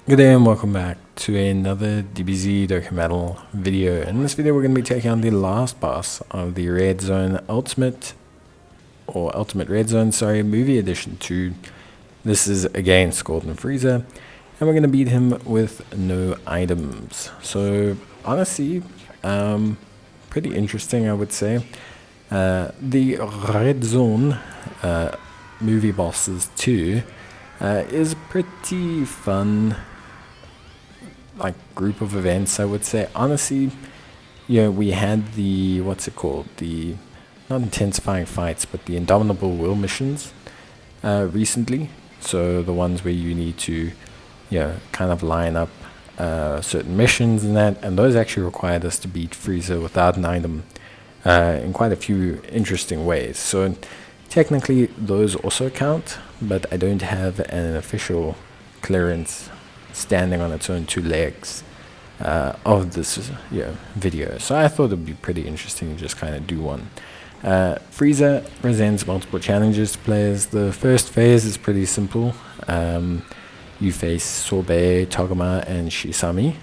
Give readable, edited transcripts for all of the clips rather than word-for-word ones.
Good day and welcome back to another DBZ Dokkan Battle video. In this video we're going to be taking on the last boss of the Red Zone Ultimate Red Zone, Movie Edition 2. This is against Golden Frieza, and we're going to beat him with no items. So honestly, pretty interesting, I would say. The Red Zone Movie Bosses 2 is pretty fun, like, group of events, I would say. Honestly, we had the, the not intensifying fights, but the Indomitable Will missions recently. So the ones where you need to, kind of line up certain missions and that, and those actually required us to beat Frieza without an item in quite a few interesting ways. So technically those also count, but I don't have an official clearance standing on its own two legs of this video. So I thought it would be pretty interesting to just kind of do one. Frieza presents multiple challenges to players. The first phase is pretty simple. You face Sorbet, Togama, and Shisami,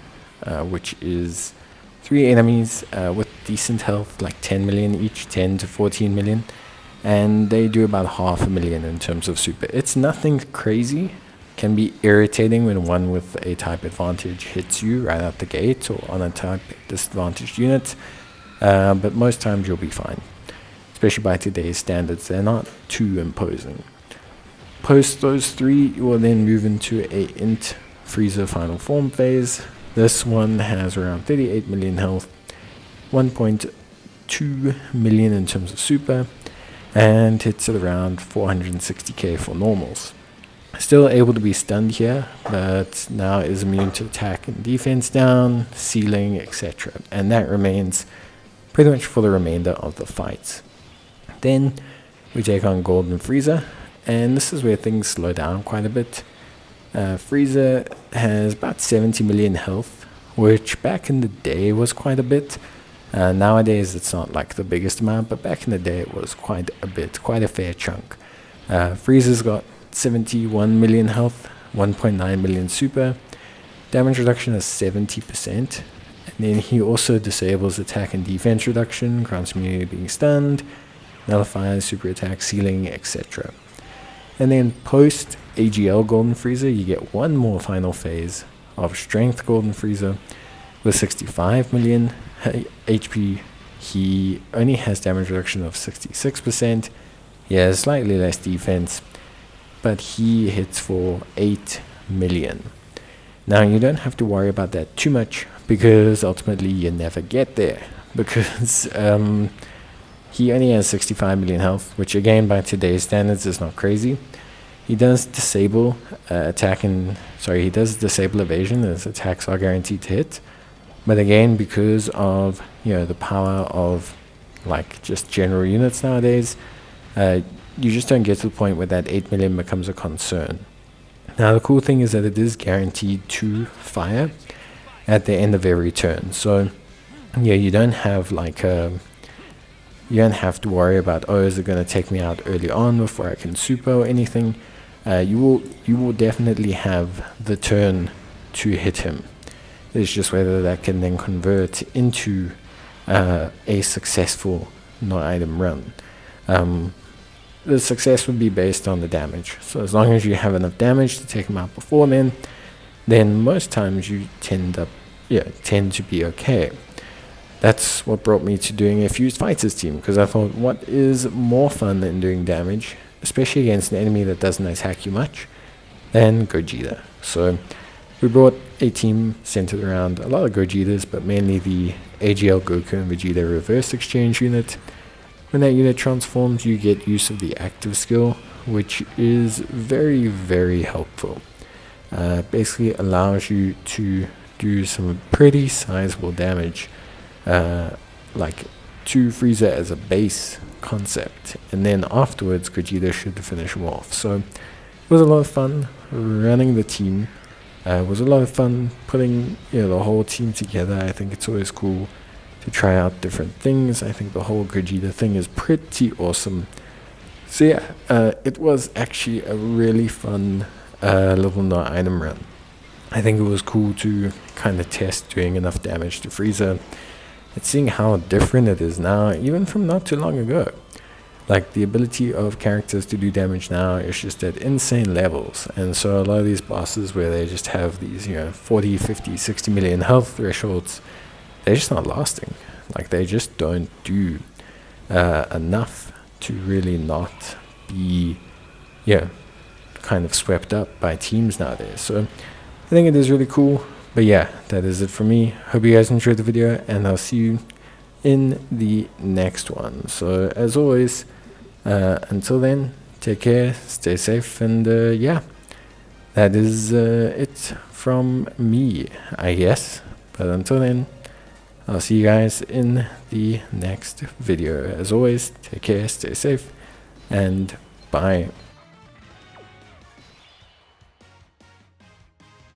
which is 3 enemies with decent health, like 10 million each, 10 to 14 million. And they do about 500,000 in terms of super. It's nothing crazy. Can be irritating when one with a type advantage hits you right out the gate or on a type disadvantaged unit, but most times you'll be fine. Especially by today's standards, they're not too imposing. Post those three, you will then move into a Int Frieza final form phase. This one has around 38 million health, 1.2 million in terms of super, and hits at around 460k for normals. Still able to be stunned here, but now is immune to attack and defense down, sealing, etc. And that remains pretty much for the remainder of the fights. Then we take on Golden Frieza, and this is where things slow down quite a bit. Frieza has about 70 million health, which back in the day was quite a bit. Nowadays it's not like the biggest amount, but back in the day it was quite a bit, quite a fair chunk. Frieza's got 71 million health, 1.9 million super, damage reduction is 70%, and then he also disables attack and defense reduction, grants immunity being stunned, nullifies super attack, sealing, etc. And then post AGL Golden Frieza, you get one more final phase of Strength Golden Frieza with 65 million HP. He only has damage reduction of 66%. He has slightly less defense, but he hits for 8 million. Now you don't have to worry about that too much, because ultimately you never get there, because he only has 65 million health, which again by today's standards is not crazy. He does disable he does disable evasion, as attacks are guaranteed to hit, but again, because of the power of like just general units nowadays, you just don't get to the point where that 8 million becomes a concern. Now the cool thing is that it is guaranteed to fire at the end of every turn. So you don't have you don't have to worry about, oh, is it going to take me out early on before I can super or anything. You will definitely have the turn to hit him. It's just whether that can then convert into a successful no-item run. The success would be based on the damage. So as long as you have enough damage to take him out before then most times you tend to be okay. That's what brought me to doing a Fused Fighters team, because I thought, what is more fun than doing damage, especially against an enemy that doesn't attack you much, than Gogeta. So we brought a team centered around a lot of Gogetas, but mainly the AGL Goku and Vegeta reverse exchange unit. When that unit transforms, you get use of the active skill, which is very, very helpful. Basically allows you to do some pretty sizable damage, like to Frieza as a base concept, and then afterwards Gogeta should finish him off. So it was a lot of fun running the team. It was a lot of fun putting the whole team together. I think it's always cool to try out different things. I think the whole Gogeta thing is pretty awesome. So yeah, it was actually a really fun little no item run. I think it was cool to kind of test doing enough damage to Frieza and seeing how different it is now, even from not too long ago. Like, the ability of characters to do damage now is just at insane levels. And so a lot of these bosses where they just have these, 40, 50, 60 million health thresholds, they're just not lasting. Like, they just don't do enough to really not be, kind of swept up by teams nowadays. So I think it is really cool. But yeah, that is it for me. Hope you guys enjoyed the video, and I'll see you in the next one. So as always, until then, take care, stay safe, and that is it from me, I guess. But until then, I'll see you guys in the next video. As always, take care, stay safe, and bye.